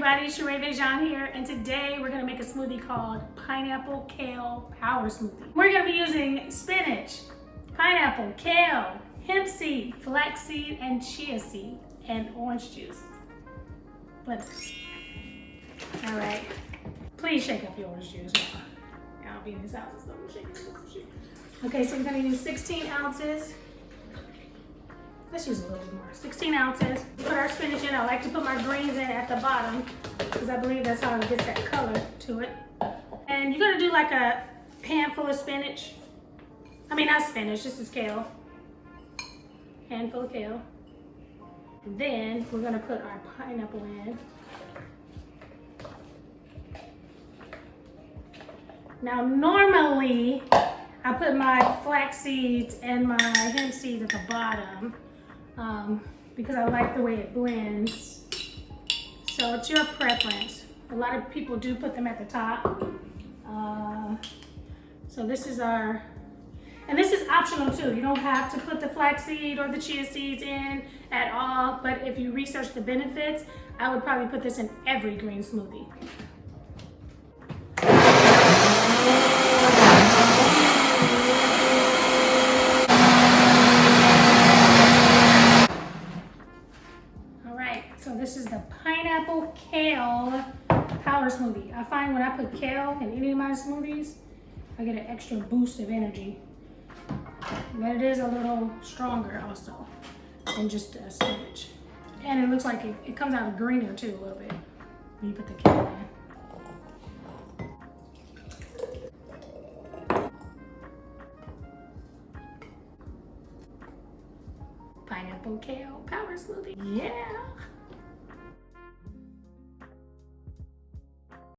everybody, Sheree Jean here, and today we're gonna make a smoothie called Pineapple Kale Power Smoothie. We're gonna be using spinach, pineapple, kale, hemp seed, flax seed, and chia seed, and orange juice. Let's. All right. Please shake up your orange juice. I'll be in this house, so I'm shaking. Okay, so we're gonna use 16 ounces. Let's use a little bit more. 16 ounces. Put our spinach in. I like to put my greens in at the bottom because I believe that's how it gets that color to it. And you're gonna do like a pan full of spinach. I mean, not spinach, this is kale. Handful of kale. And then we're gonna put our pineapple in. Now, normally, I put my flax seeds and my hemp seeds at the bottom because I like the way it blends. So it's your preference. A lot of people do put them at the top. So this is our, and this is optional too. You don't have to put the flax seed or the chia seeds in at all, but if you research the benefits, I would probably put this in every green smoothie. So this is the pineapple kale power smoothie. I find when I put kale in any of my smoothies, I get an extra boost of energy. But it is a little stronger also than just spinach. And it looks like it comes out greener too a little bit when you put the kale in. Pineapple kale power smoothie. Yeah.